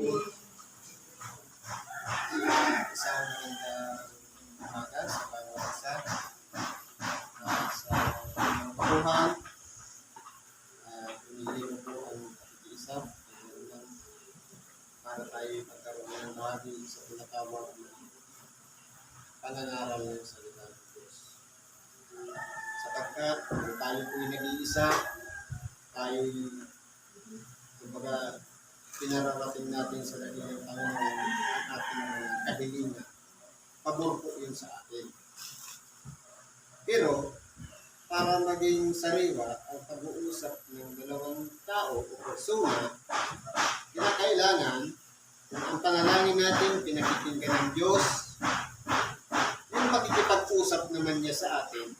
Isang magandang umaga sa bawat isa. Sa inyong kabuhan, pinili mo po ang pag-iisa para tayo magkaroon ng bahagi sa tinatawag na pangangaral ng salita ng Diyos. Sapagkat kung tayo po'y nag-iisa, tayo kumbaga pinararating natin sa dakilang Panginoon ang ating kahilingan. Pabor po yun sa atin. Pero, para maging sariwa ang pag-uusap ng dalawang tao o persona, kinakailangan kung ang panalangin natin pinakikinggan ng Diyos, yung makikipag-usap naman niya sa atin,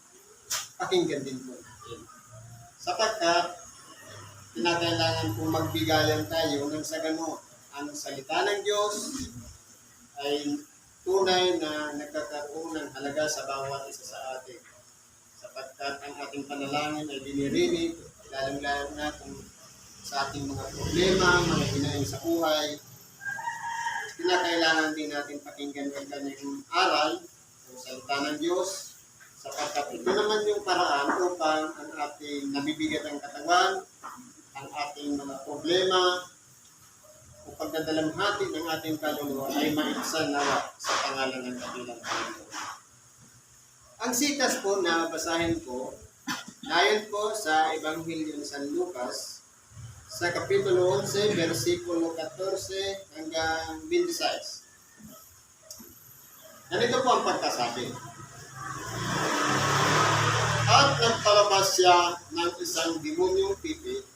pakinggan din po natin. Sapagkat, kinakailangan kung magbigayan tayo nang sa gano'n. Ang salita ng Diyos ay tunay na nagkakaroon ng halaga sa bawat isa sa atin. Sapagkat ang ating panalangin ay dinirinig, lalong-lalo na kung sa ating mga problema, mga hinaing sa buhay, kinakailangan din natin pakinggan ang kanyang aral, ang salita ng Diyos, sapagkat ito naman yung paraan upang ang ating nabibigat ang katawan, ang ating mga problema o pagdadalamhati ng ating kaluluwa ay maibsan nawa sa pangalan ng dakilang Panginoon. Ang sitas po na basahin ko, ayon po sa Ebanghelyo ni San Lucas, sa Kapitulo 11, versikulo 14 hanggang 26. Ganito po ang pagkasabi. At nagpalabas siya ng isang demonyong pipi,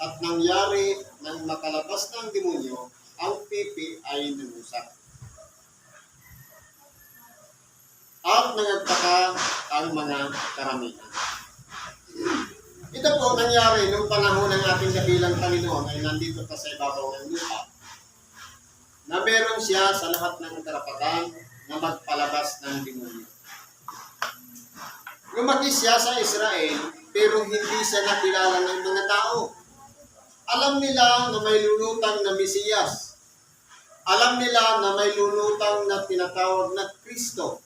at nangyari nang makalabas ng demonyo, ang pipi ay nangusak. At nagtaka ang mga karamihan. Ito po nangyari nung panahon ng ating dakilang Panginoon ay nandito pa sa ibabaw ng lupa, na meron siya sa lahat ng karapatan na magpalabas ng demonyo. Lumaki siya sa Israel, pero hindi siya nakilala ng mga tao. Alam nila na may lulutang na Mesiyas. Alam nila na may lulutang na tinatawag na Kristo.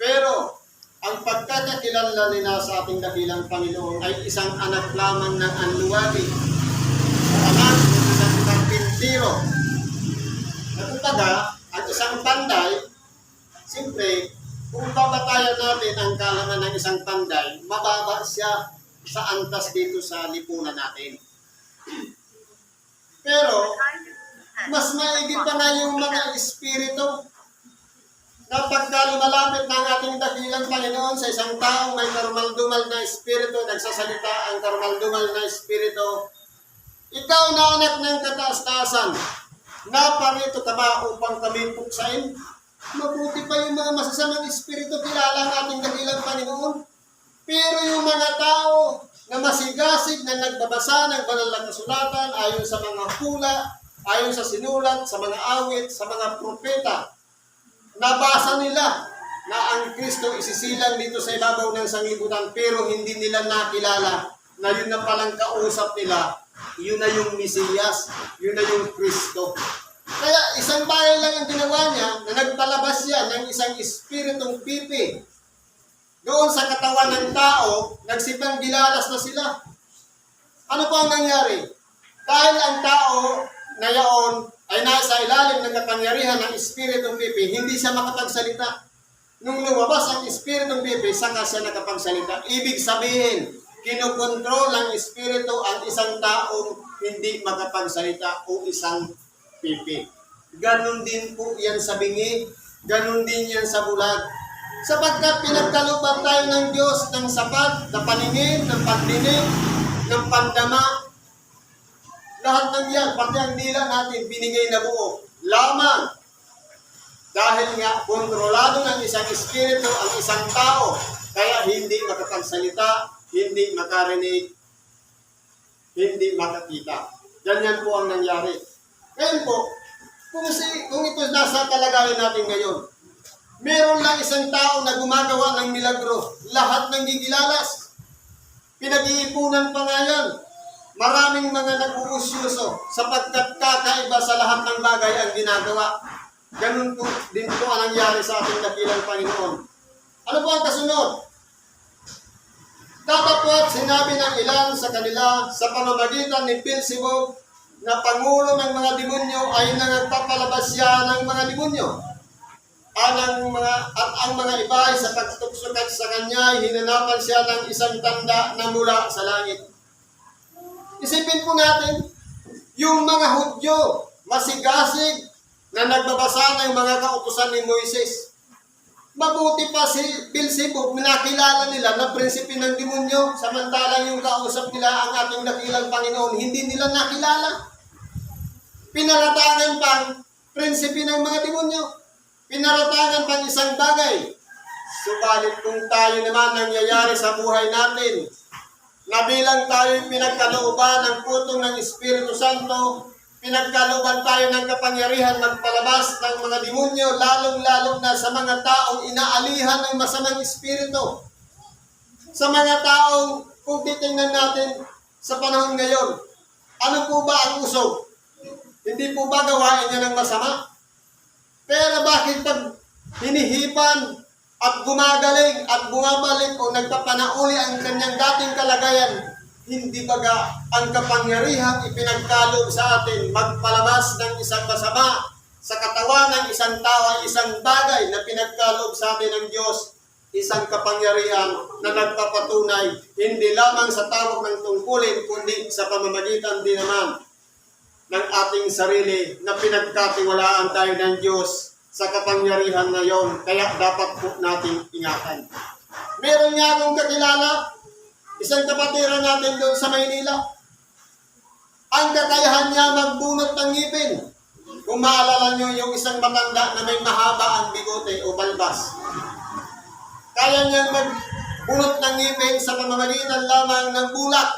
Pero, ang pagkakakilala nila sa ating dakilang Panginoon ay isang anak lamang ng anluwali. Anak ng isang karpintero. Natutaga, at isang panday, siyempre, kung babatayan natin ang kalangan ng isang panday, mababa siya sa antas dito sa lipunan natin. Pero, mas maigit pa na yung mga espiritu na pagka lumalapit ng ating dakilang Panginoon sa isang taong may karumal-dumal na espiritu, nagsasalita ang karumal-dumal na espiritu, ikaw na anak ng kataas-taasan, naparito ka ba upang kami puksain? Mabuti pa yung mga masasamang espiritu, kilala ang ating dakilang Panginoon. Pero yung mga tao na masigasig na nagbabasa ng banal na kasulatan ayon sa mga hula, ayon sa sinulat, sa mga awit, sa mga propeta, nabasa nila na ang Kristo isisilang dito sa ibabaw ng sanglibutan, pero hindi nila nakilala na yun na palang kausap nila, yun na yung Mesiyas, yun na yung Kristo. Kaya isang bagay lang ang ginawa niya na nagpalabas siya ng isang espiritong pipi. Doon sa katawan ng tao, nagsibang gilalas na sila. Ano po ang nangyari? Dahil ang tao na yaon ay nasa ilalim ng kapangyarihan ng espiritong pipi, hindi siya makapagsalita. Nung lumabas ang espiritong pipi, saka siya nakapagsalita. Ibig sabihin, kinokontrol ng espiritu ang isang taong hindi makapagsalita o isang pipi. Ganon din po yan sa bingi, ganon din yan sa bulag. Sapagkat pinagkalooban tayo ng Diyos ng sapat na paningin, ng pagdinig, ng pandama. Lahat ng yan, pati ang dila natin, binigay na buo. Lamang. Dahil nga, kontrolado ng isang espiritu ang isang tao. Kaya hindi makapagsalita, hindi makarinig, hindi makakita. Ganyan po ang nangyari. Ngayon po, kung ito nasa kalagayan natin ngayon, meron lang isang tao na gumagawa ng milagro. Lahat ng gigilalas. Pinag-iipunan pa nga yan. Maraming mga nag-uusyoso sapagkat kakaiba sa lahat ng bagay ang ginagawa. Ganun po din po ang nangyari sa ating dakilang Panginoon. Ano po ang kasunod? Tatapot sinabi ng ilan sa kanila sa pamamagitan ni Beelzebub na pangulo ng mga demonyo ay nagpapalabas siya ng mga demonyo. At ang mga iba ay sa pagtuksukat sa kanya ay hinanapan siya ng isang tanda na mula sa langit. Isipin po natin, yung mga Hudyo, masigasig na nagbabasa ng mga kautusan ni Moises. Mabuti pa si Beelzebub, nakilala nila na prinsipe ng demonyo, samantalang yung kausap nila ang ating dakilang Panginoon, hindi nila nakilala. Pinaratangan pang prinsipe ng mga demonyo. Pinaratangan pang isang bagay. Subalit kung tayo naman nangyayari sa buhay natin, na bilang tayo pinagkalooban ng putong ng Espiritu Santo, pinagkalooban tayo ng kapangyarihan magpalabas ng mga demonyo, lalong-lalo na sa mga taong inaalihan ng masamang espiritu. Sa mga taong, kung titingnan natin sa panahon ngayon, ano po ba ang uso? Hindi po ba gawain niya ng masama? Pero bakit pag hinihipan at gumagaling at bumabalik o nagpapanauli ang kanyang dating kalagayan, hindi baga ang kapangyarihan ipinagkaloob sa atin magpalabas ng isang masama sa katawan ng isang tao ay isang bagay na pinagkaloob sa atin ng Diyos, isang kapangyarihan na nagpapatunay hindi lamang sa tawag ng tungkulin kundi sa pamamagitan din naman ng ating sarili na pinagkatiwalaan tayo ng Diyos sa kapangyarihan na yon, kaya dapat po nating ingatan. Meron nga akong kakilala, isang kapatiran natin doon sa Maynila. Ang kakayahan niya magbunot ng ngipin. Kung maalala nyo yung isang matanda na may mahaba ang bigote o balbas. Kaya niyang magbunot ng ngipin sa pamamagitan lamang ng bulak.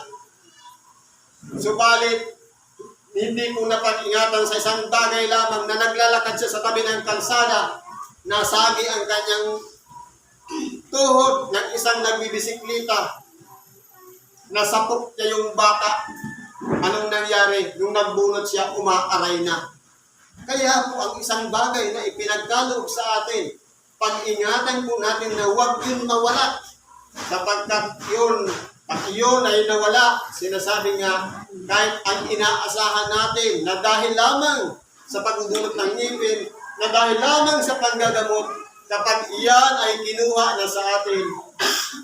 Subalit, hindi ko napag-ingatan sa isang bagay lamang na naglalakad siya sa tabi ng kalsada, nasagi ang kanyang tuhod ng isang nagbibisikleta, nasapok niya yung bata. Anong nangyari? Nung nagbunot siya, umaaray na. Kaya po ang isang bagay na ipinagkaloob sa atin, pag-ingatan po natin na huwag yun mawala. Sapagkat yun ay nawala. Sinasabi nga, kahit ang inaasahan natin na dahil lamang sa pagbunot ng ngipin, na dahil lamang sa panggagamot, kapag iyan ay kinuha na sa atin,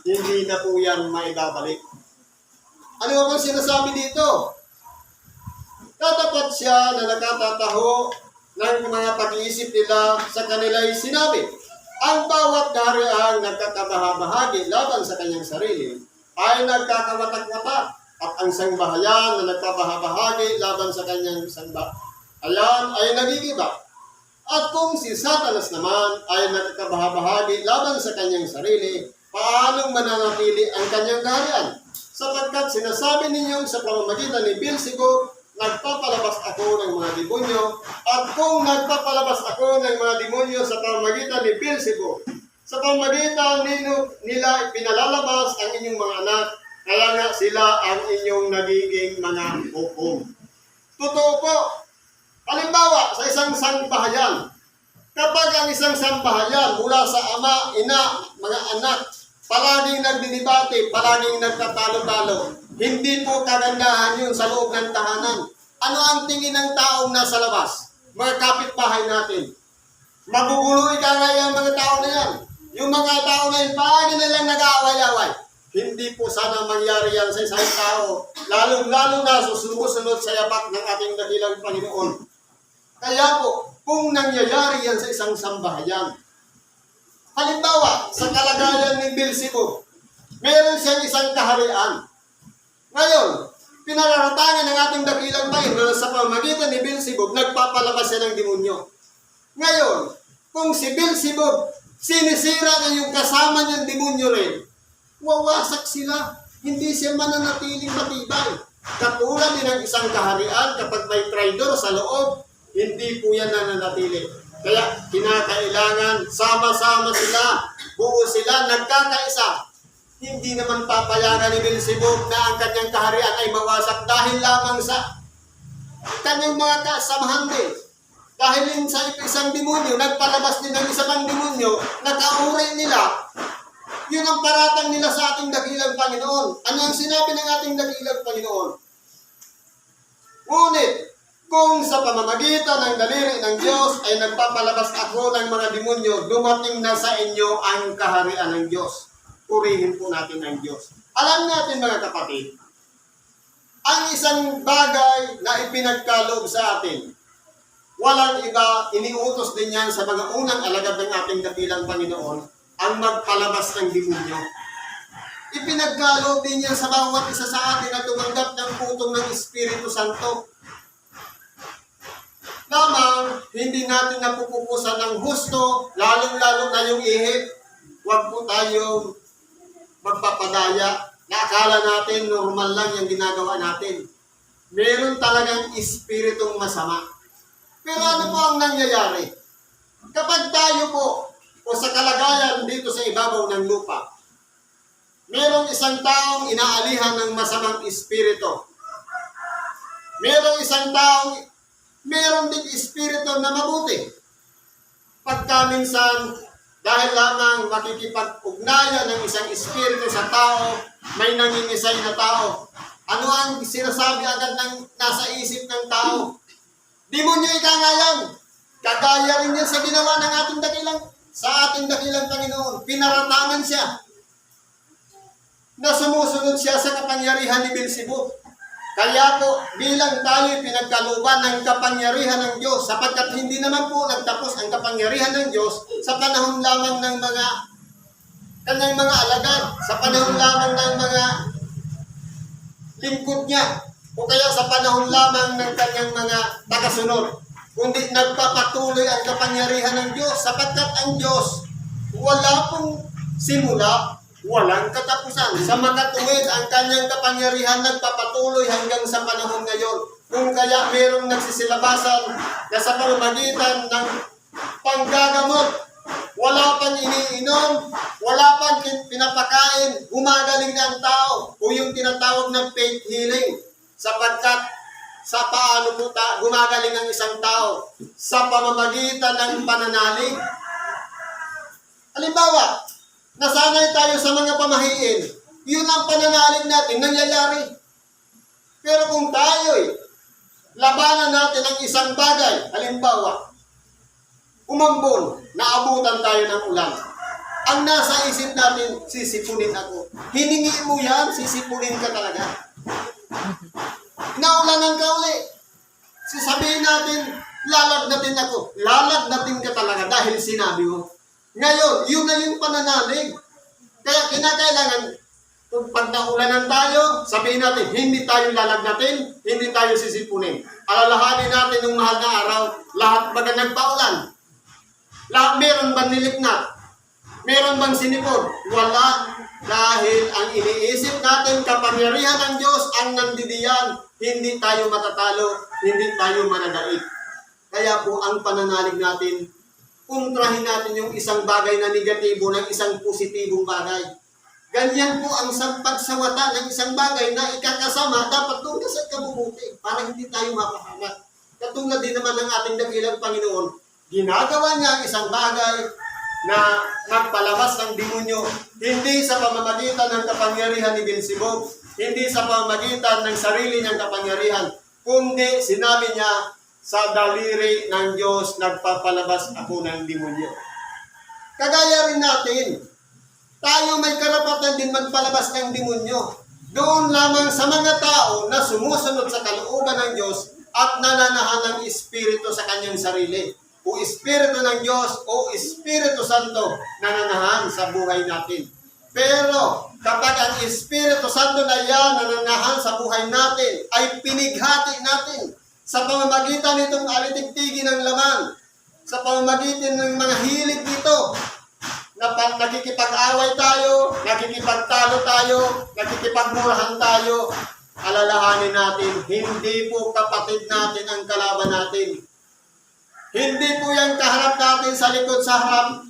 hindi na po yan maibabalik. Ano ba bang sinasabi dito? Tatapat siya na nakatataho ng mga pag-iisip nila sa kanila'y sinabi. Ang bawat kahariang nagkakabahabahagi laban sa kanyang sarili ay nagkakawatak-watak, at ang sangbahayan na nagkabahabahagi laban sa kanyang sangbahayan ay nagigiba. At kung si Satanas naman ay nagkakabahabahagi laban sa kanyang sarili, paanong mananatili ang kanyang kaharian? Sapagkat sinasabi ninyong sa pamamagitan ni Beelzebub, nagpapalabas ako ng mga demonyo, at kung nagpapalabas ako ng mga demonyo sa pamamagitan ni Beelzebub, sa pamamagitan nila pinalalabas ang inyong mga anak, kaya nga sila ang inyong nagiging mga hukom. Totoo po. Halimbawa, sa isang sambahayan, kapag ang isang sambahayan mula sa ama, ina, mga anak, palaging nagdidebate, palaging nagtatalo-talo, hindi po kagandahan yun sa loob ng tahanan. Ano ang tingin ng taong nasa labas? Mga kapitbahay natin. Magugulo ka nga yung mga tao na yan. Yung mga tao na yun, palagi na lang nag-aaway-away. Hindi po sana mangyari yan sa isang tao, lalong-lalo na susunod sa yapak ng ating dakilang Panginoon. Kaya po, kung nangyayari yan sa isang sambahayan, halimbawa, sa kalagayan ni Beelzebub, meron siyang isang kaharian. Ngayon, pinararatangan ng ating dakilang Panginoon sa pamamagitan ni Beelzebub, nagpapalabas siya ng demonyo. Ngayon, kung si Beelzebub, sinisira na yung kasama niyang demonyo rin, wawasak sila. Hindi siya mananatiling matibay. Katulad din ng isang kaharian, kapag may traidor sa loob, hindi po yan nananatili. Kaya kinakailangan, sama-sama sila, buo sila, nagkakaisa. Hindi naman papayagan ni Beelzebub na ang kanyang kaharian ay mawasak dahil lamang sa kanyang mga kasamahan din. Dahil sa isang demonyo, nagpalabas din ng isa pang demonyo, nakauri nila. Yun ang paratang nila sa ating dakilang Panginoon. Ano ang sinabi ng ating dakilang Panginoon? Ngunit, kung sa pamamagitan ng daliri ng Diyos ay nagpapalabas ako ng mga demonyo, dumating na sa inyo ang kaharian ng Diyos. Purihin po natin ang Diyos. Alam natin mga kapatid, ang isang bagay na ipinagkaloob sa atin, walang iba, iniutos din yan sa mga unang alagad ng ating dakilang Panginoon, ang magpalabas ng demonyo. Ipinagkaloob din yan sa bawat isa sa atin na tumanggap ng putong ng Espiritu Santo. Lamang, hindi natin napupupusan ng husto, lalong-lalo na yung ihip. Huwag po tayong magpapadaya na akala natin normal lang yung ginagawa natin. Meron talagang espiritong masama. Pero ano po ang nangyayari? Kapag tayo po o sa kalagayan dito sa ibabaw ng lupa, merong isang taong inaalihan ng masamang espiritu. Merong isang taong meron ding espiritu na mabuti. Pagka minsan, dahil lamang makikipag-ugnayan ng isang espiritu sa tao, may nangingisay na tao. Ano ang sinasabi agad ng nasa isip ng tao? Demonyo ika nga yan. Kagaya rin yan sa ginawa ng ating dakilang Panginoon. Pinaratangan siya na sumusunod siya sa kapangyarihan ni Beelzebub. Kaya po, bilang tayo pinagkalooban ng kapangyarihan ng Diyos, sapagkat hindi naman po nagtapos ang kapangyarihan ng Diyos sa panahon lamang ng mga kanyang mga alagad, sa panahon lamang ng mga lingkod niya, o kaya sa panahon lamang ng kanyang mga tagasunod, kundi nagpapatuloy ang kapangyarihan ng Diyos, sapagkat ang Diyos, wala pong simula, walang katapusan. Sa makatuwid, ang kanyang kapangyarihan nagpapatuloy hanggang sa panahon ngayon. Kung kaya mayroong nagsisilabasan na sa pamamagitan ng panggagamot, wala pang iniinom, wala pang pinapakain, gumagaling na ang tao, o yung tinatawag ng faith healing. Sapagkat sa paano po gumagaling ang isang tao? Sa pamamagitan ng pananalig. Halimbawa, nasanay tayo sa mga pamahiin. Yun ang pananalig natin, nangyayari. Pero kung tayo'y labanan natin ang isang bagay, halimbawa, umambon, naabutan tayo ng ulan. Ang nasa isip natin, sisipunin ako. Hiningi mo yan, sisipunin ka talaga. Naulanan ka uli. Sasabihin natin, lalagnatin ako. Lalagnatin ka talaga dahil sinabi mo. Ngayon, yun na yung pananalig. Kaya kinakailangan, kung pag naulanan tayo, sabihin natin, hindi tayo lalagnatin, hindi tayo sisipunin. Alalahanin natin yung mahal na araw, lahat baga nagpaulan. Lahat meron bang niliknat? Meron bang sinipod? Wala. Dahil ang iniisip natin, kapangyarihan ng Diyos ang nandidiyan, hindi tayo matatalo, hindi tayo manadaig. Kaya po ang pananalig natin, kontrahin natin yung isang bagay na negatibo ng isang positibong bagay. Ganyan po ang pagsawata ng isang bagay na ikakasama, dapat doon sa kabubuti para hindi tayo mapahamak. Katulad din naman ng ating dakilang Panginoon, ginagawa niya ang isang bagay na magpalabas ng demonyo, hindi sa pamamagitan ng kapangyarihan ni Beelzebub, hindi sa pamamagitan ng sarili niyang kapangyarihan, kundi sinabi niya, sa daliri ng Diyos, nagpapalabas ako ng demonyo. Kagaya rin natin, tayo may karapatan din magpalabas ng demonyo. Doon lamang sa mga tao na sumusunod sa kalooban ng Diyos at nananahan ng Espiritu sa kanyang sarili. O Espiritu ng Diyos o Espiritu Santo nananahan sa buhay natin. Pero kapag ang Espiritu Santo na yan nananahan sa buhay natin ay pinighati natin sa pamamagitan nitong alitigtigin ng laman, sa pamamagitan ng mga hilig dito, na nakikipag-away tayo, nakikipagtalo tayo, nakikipagmurahan tayo, alalahanin natin, hindi po kapatid natin ang kalaban natin. Hindi po yan kaharap natin sa likod sa harap,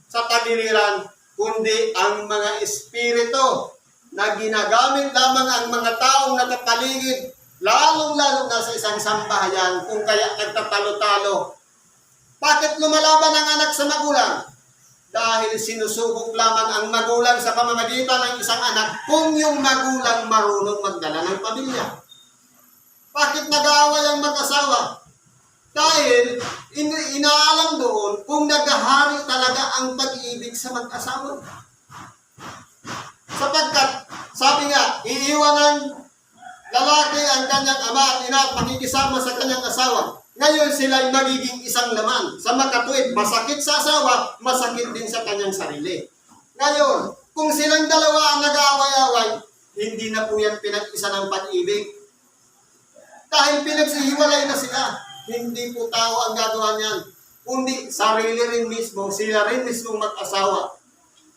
sa tagiliran, kundi ang mga espiritu na ginagamit lamang ang mga taong nakapaligid, lalong-lalo na sa isang sambahayan, kung kaya nagtatalo-talo. Bakit lumalaban ang anak sa magulang? Dahil sinusubok lamang ang magulang sa pamamagitan ng isang anak kung yung magulang marunong magdala ng pamilya. Bakit nag-aaway ang mag-asawa? Dahil inaalam doon kung naghahari talaga ang pag-ibig sa mag-asawa. Sapagkat, sabi nga, iiwan ng lalaki ang kanyang ama at ina at makikisama sa kanyang asawa. Ngayon sila'y magiging isang laman. Sa makatuwid, masakit sa asawa, masakit din sa kanyang sarili. Ngayon, kung silang dalawa ang nag-aaway-away, hindi na po yan pinag-isa ng pag-ibig. Dahil pinagsihiwalay na sila. Hindi po tao ang gagawa niyan. Kundi sarili rin mismo, sila rin mismo mag-asawa.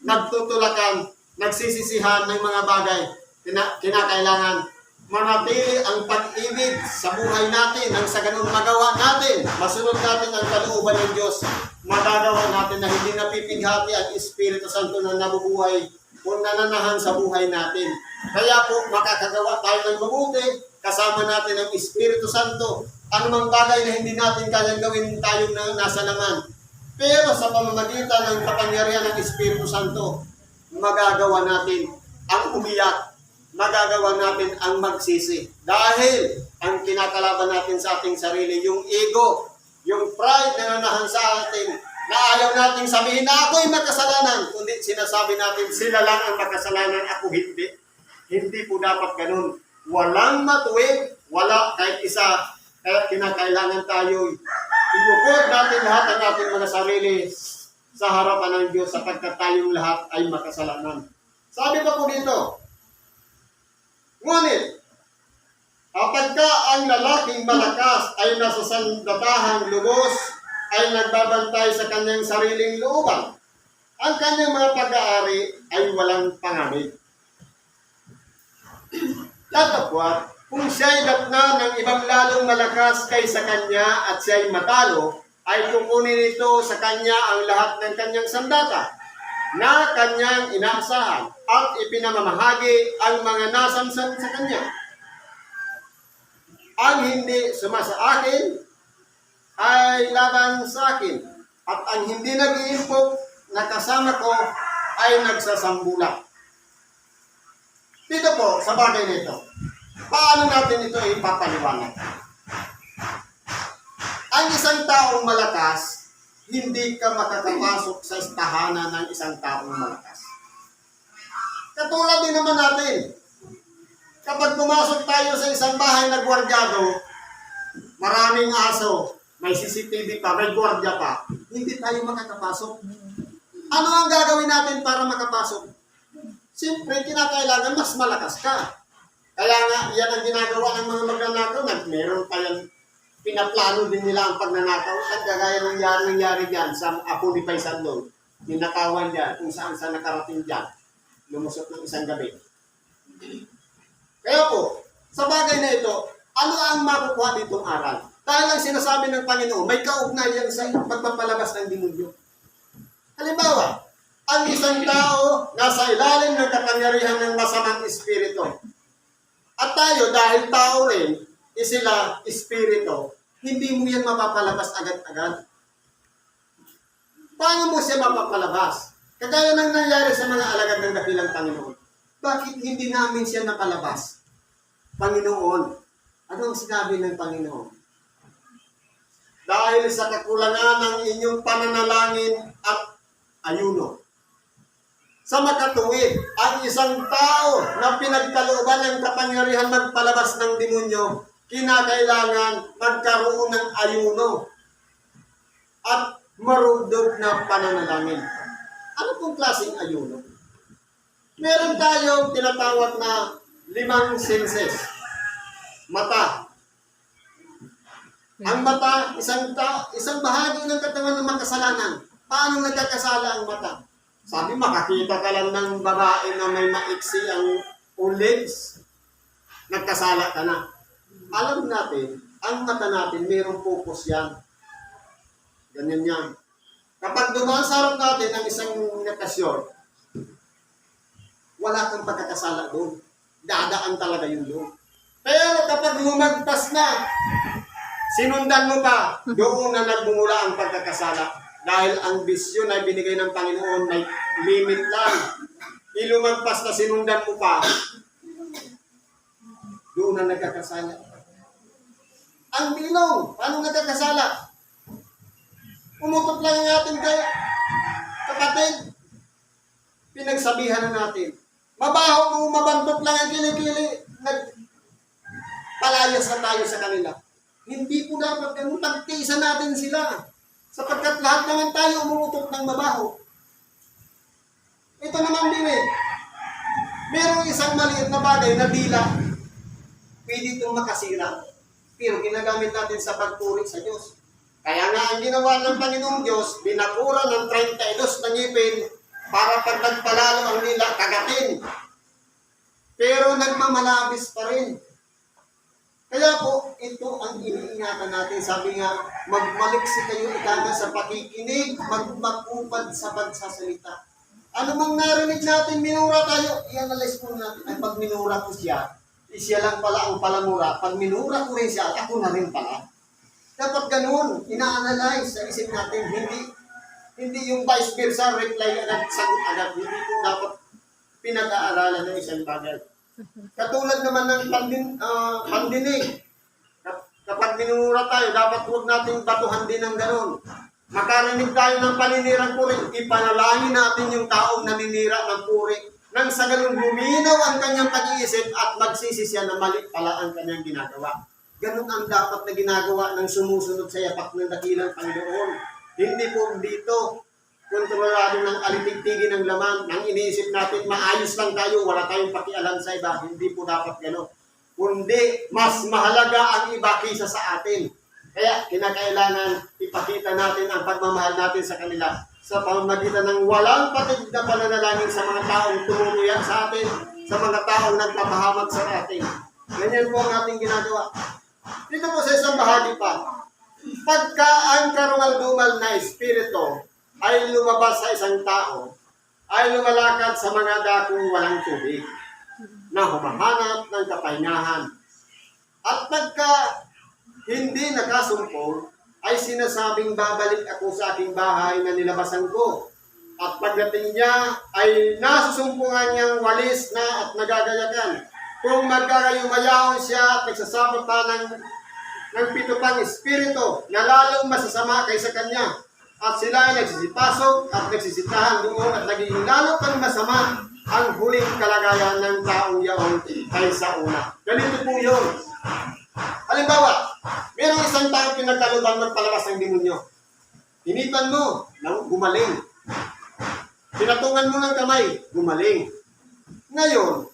Nagtutulakan, nagsisisihan ng mga bagay. Kinakailangan manatili ang pag-ibig sa buhay natin. Nang sa ganun magawa natin, masunod natin ang kalooban ng Diyos. Magagawa natin na hindi napipighati ang Espiritu Santo na nabubuhay o nananahan sa buhay natin. Kaya po makakagawa tayo ng mabuti, kasama natin ang Espiritu Santo. Anumang bagay na hindi natin kayang gawin tayong nasa laman. Pero sa pamamagitan ng kapangyarihan ng Espiritu Santo, magagawa natin ang umiyak, magagawa natin ang magsisi. Dahil ang kinakalaban natin sa ating sarili, yung ego, yung pride na nanahan sa atin, na ayaw nating sabihin na ako'y makasalanan, kundi sinasabi natin sila lang ang makasalanan, ako hindi. Hindi po dapat ganun. Walang matuwid, wala kahit isa. Kaya kinakailangan tayo ilukod natin lahat ang ating mga sarili sa harapan ng Diyos sapagkat tayong lahat ay makasalanan. Sabi pa po dito, ngunit, kapagka ang lalaking malakas ay nasa sandatahang lubos, ay nagbabantay sa kanyang sariling looban, ang kanyang mga pag-aari ay walang panganib. Tatapwat, kung siya'y datna ng ibang lalong malakas kaysa kanya at siya'y matalo, ay kukunin ito sa kanya ang lahat ng kanyang sandata na kanyang inaasahan at ipinamamahagi ang mga nasamsan sa kanya. Ang hindi sumasa akin ay laban sa akin, at ang hindi nag-iimpok na kasama ko ay nagsasambula. Dito po, sa bagay nito, paano natin ito ipapaliwanag? Ang isang taong malakas, hindi ka makakapasok sa tahanan ng isang taong malakas. Katulad din naman natin, kapag pumasok tayo sa isang bahay na gwardyado, maraming aso, may CCTV pa, may gwardya pa, hindi tayo makakapasok. Ano ang gagawin natin para makapasok? Siyempre, kinakailangan mas malakas ka. Kaya nga, yan ang ginagawa ng mga magnanakaw. Meron pa yan, pinaplano din nila ang pagnanakaw. At kagaya ng nangyari dyan sa Apo ni Paisandong. Ninakawan dyan, kung saan sa nakarating dyan. Lumusot ng isang gabi. Kaya po, sa bagay na ito, ano ang makukuha ditong aral? Dahil ang sinasabi ng Panginoon, may kaugnayan sa pagpapalabas ng demonyo. Halimbawa, ang isang tao nasa ilalim ng kapangyarihan ng masamang espiritu. At tayo, dahil tao rin, sila espiritu, hindi mo yan mapapalabas agad-agad. Paano mo siya mapapalabas? Kagaya ng nangyari sa mga alagad ng dakilang Panginoon. Bakit hindi namin siya napalabas? Panginoon, ano ang sinabi ng Panginoon? Dahil sa kakulangan ng inyong pananalangin at ayuno. Sa makatuwid, ang isang tao na pinagkalooban ng kapangyarihan magpalabas ng demonyo, kinakailangan magkaroon ng ayuno at marugdog na pananalangin. Ano pong klaseng ayuno? Meron tayong tinatawag na 5 senses. Mata. Ang mata, isang bahagi ng katawan ng makasalanan. Paano nagkakasala ang mata? Sabi, makakita ka lang ng babae na may maiksi ang legs, nagkasala ka na. Alam natin, ang mata natin, mayroong focus yan. Ganyan yan. Kapag dumaan sa harap natin ang isang nakasyor, wala kang pagkakasala doon. Dadaan talaga yun doon. Pero kapag lumagpas na, sinundan mo pa, doon na nagmumula ang pagkakasala. Dahil ang bisyon ay binigay ng Panginoon, may limit lang. Ilumagpas na sinundan mo pa, doon na nagkakasala. Ang bilong, paano nagkakasala? Umutot lang ang ating kapatid. Pinagsabihan na natin. Mabaho mo, mabantot lang ang kilikili. Palayas na tayo sa kanila. Hindi po dapat ganun. Pagtiisan natin sila. Sapagkat lahat naman tayo umuutot ng mabaho. Ito naman din eh. Merong isang maliit na bagay na dila. Pwede itong makasira. Pero ginagamit natin sa pagpuri sa Diyos. Kaya nga ang ginawa ng Panginoong Diyos, binakura ng 32 na ngipin para pag nagpalalo ang nila, kagatin. Pero nagmamalabis pa rin. Kaya po, ito ang iniingatan natin. Sabi nga, magmaliksi kayo ikana sa pakikinig, magmakupad sa pagsasalita. Ano mang narinig natin, minura tayo, i-analyze po natin. Ay, pag minura ko siya, siya lang pala ang palamura. Pag minura ko rin siya, ako na rin pala. Dapat ganun, ina-analyze sa isip natin. Hindi yung vice versa, reply agad, sagot agad. Hindi po dapat pinag-aaralan ng isang bagay. Katulad naman ng pandinig. Kapag minura tayo, dapat huwag natin batuhan din ng ganun. Makarinig tayo ng paninirang puri, ipanalangin natin yung taong naninira ng puri. Nang sa ganun, luminaw ang kanyang pag-iisip at magsisi siya na mali pala ang kanyang ginagawa. Ganun ang dapat na ginagawa ng sumusunod sa yapak ng dakilang Panginoon. Hindi po dito kontrolado ng alitigtigin ng laman, nang iniisip natin, maayos lang tayo, wala tayong pakialam sa iba. Hindi po dapat gano'n. Kundi, mas mahalaga ang iba kaysa sa atin. Kaya, kinakailangan ipakita natin ang pagmamahal natin sa kanila sa pamamagitan ng walang patig na pananalangin sa mga taong tumumuya sa atin, sa mga taong nagpapahamak sa atin. Ganyan po ang ating ginagawa. Dito po sa isang bahagi pa, pagka ang karumal-dumal na espiritu ay lumabas sa isang tao, ay lumalakad sa mga dakong walang tubig na humahanap ng kapahingahan. At pagka hindi nakasumpong, ay sinasabing babalik ako sa aking bahay na nilabasan ko. At pagdating niya, ay nasusumpungan niyang walis na at nagagayakan. Kung magkakayumayaon siya at nagsasama pa ng pito pang espiritu na lalong masasama kaysa kanya. At sila ay nagsisipasok at nagsisitahan doon at naging lalo pang masama ang huling kalagayan ng taong yaon kaysa una. Ganito po yun. Halimbawa, mayroong isang taong pinagkalubang magpalabas ng demonyo. Hinipan mo, gumaling. Pinatungan mo ng kamay, gumaling. Ngayon,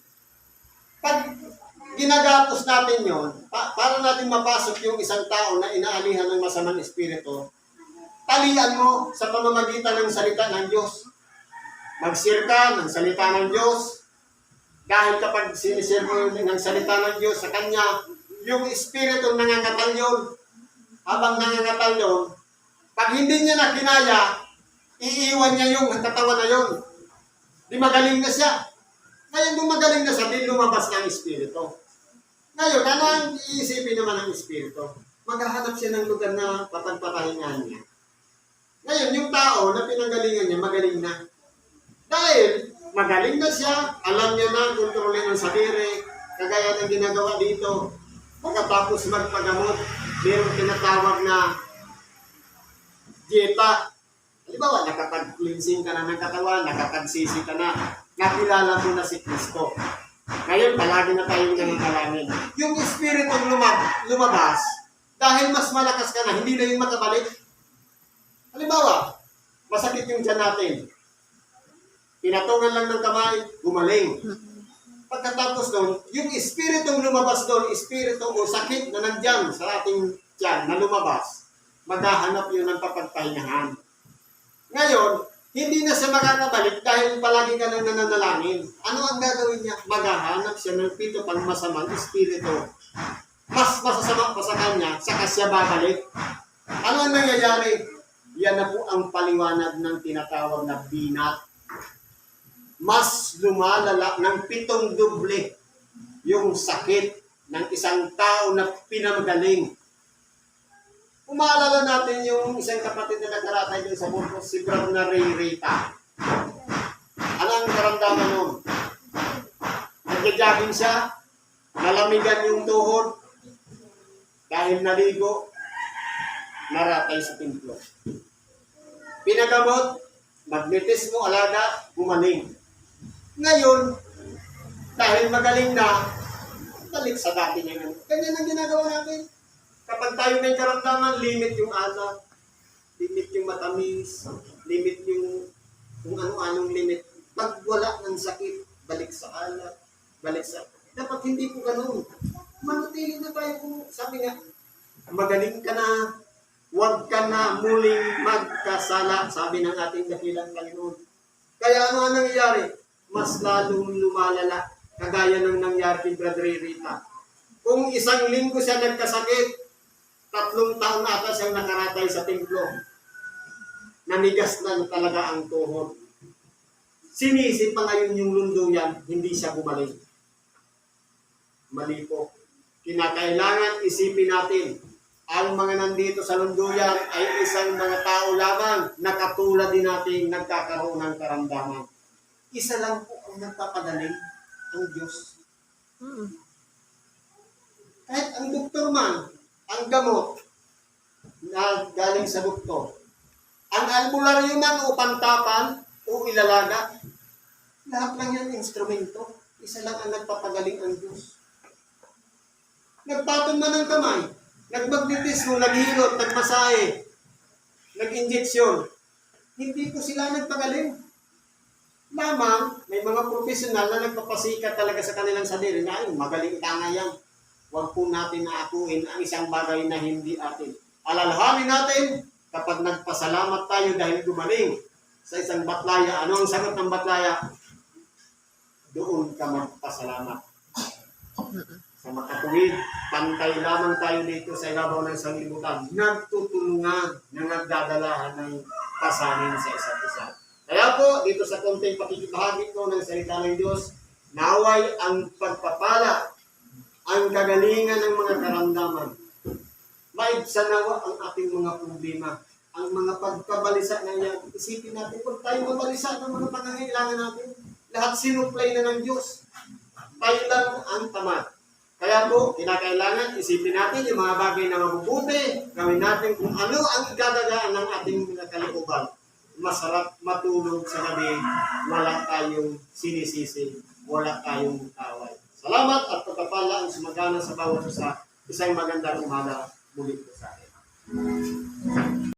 pag ginagapos natin yon, para natin mapasok yung isang tao na inaalihan ng masamang espiritu, talian mo sa pamamagitan ng salita ng Diyos. Mag-share ka ng salita ng Diyos. Dahil kapag sinishare mo ng salita ng Diyos sa Kanya, yung espiritu nangangatal yun. Habang nangangatal yun, pag hindi niya na kinaya, iiwan niya yung katawan na yun. Di magaling na siya. Ngayon, kung magaling na siya, di lumabas ng espiritu. Ngayon, ano ang iisipin naman ng espiritu? Maghahanap siya ng lugar na papagpapahingahan niya. Ngayon, yung tao na pinanggalingan niya, magaling na. Dahil magaling na siya, alam niya na kontrolin ang sarili, kagaya ng ginagawa dito. Pagkatapos magpagamot, mayroong tinatawag na dieta. Halimbawa, nakapag-cleansing ka na ng katawan, nakapagsisi ka na, nakilala mo na si Kristo. Ngayon, palagi na tayong nangangalangin. Yung espiritu lumabas, dahil mas malakas ka na, hindi na yung makabalik. Halimbawa, masakit yung tiyan natin. Pinatungan lang ng kamay, gumaling. Pagkatapos doon, yung espiritong lumabas doon, espiritu o sakit na nandyan sa ating tiyan na lumabas, maghahanap yun ng papagpahingahan. Ngayon, hindi na siya makakabalik dahil palagi ka nang nananalangin. Ano ang gagawin niya? Maghahanap siya ng pito pang masamang espiritu. Mas masasama pa sa kanya, saka siya babalik. Ano ang nangyayari? Yan na po ang paliwanag ng tinatawag na binat. mas lumalala ng 7 doble yung sakit ng isang tao na pinamagaling. Kung maalala natin yung isang kapatid na nagkaratay din sa Burgos, si Brad na Rita. Ano ang karamdaman nun? Nagja-jogging siya, nalamigan yung tuhod, dahil naligo, naratay sa templo. Pinagamot, magnetis mo alaga, gumaling. Ngayon, dahil magaling na, balik sa dati niya. Ganyan ang ginagawa natin. Kapag tayo may karamdaman, limit yung alat, limit yung matamis, limit yung kung ano-anong limit. Pag wala ng sakit, balik sa alat, balik sa... Dapat hindi po ganun. Manatili na tayo kung sabi nga, magaling ka na, huwag ka na muling magkasala, sabi ng ating dakilang Panginoon. Kaya ano ang nangyayari? Mas lalong lumalala, kagaya ng nangyari kay Brother Rita. Kung 1 linggo siya nagkasakit, 3 taon na ata siyang nakaratay sa templo. Nanigas na talaga ang tuhod. Sinisip pa ngayon yung lunduyan, hindi siya bumalik. Mali po. Kinakailangan isipin natin, ang mga nandito sa lunduyan ay isang mga tao lamang na katulad din natin nagkakaroon ng karamdaman. Isa lang po ang nagpapagaling, ang Diyos. Kahit ang doktor man, ang gamot na galing sa doktor, ang albularyo man o pantapan o ilalaga, lahat lang yan instrumento. Isa lang ang nagpapagaling, ang Diyos. Nagpatong man ng kamay, nagmagnetismo, naghilot, nagmasahe, nag-injeksyon, hindi ko sila nagpagaling. Lamang, may mga profesional na nagpapasikat talaga sa kanilang sarili na, ay, magaling tanga yan. Huwag po natin naakuin ang isang bagay na hindi atin. Alalahanin natin, kapag nagpasalamat tayo dahil gumaling sa isang batlaya, ano ang sagot ng batlaya? Doon ka magpasalamat. Sa makatuwid, pantay lamang tayo dito sa ibabaw ng sanglibutan. Nagtutulungan na nagdadalahan ng pasanin sa isa't isa. Kaya po, dito sa konting pakikibahagi ko ng salita ng Diyos, naway ang pagpapala, ang kagalingan ng mga karamdaman. Maibsanawa ang ating mga problema, ang mga pagkabalisa na yan. Isipin natin, kung tayo mabalisa ng mga pangangailangan natin, lahat sinuplay na ng Diyos. Tayo lang ang tamad. Kaya po, kinakailangan isipin natin yung mga bagay na mabubuti, gawin natin kung ano ang igagagaan ng ating mga kalooban. Masarap matulog sa gabi, wala tayong sinisisi, wala tayong away. Salamat at pagpapala ang sumagana sa bawat isa. Isang magandang umaga muli po sa akin.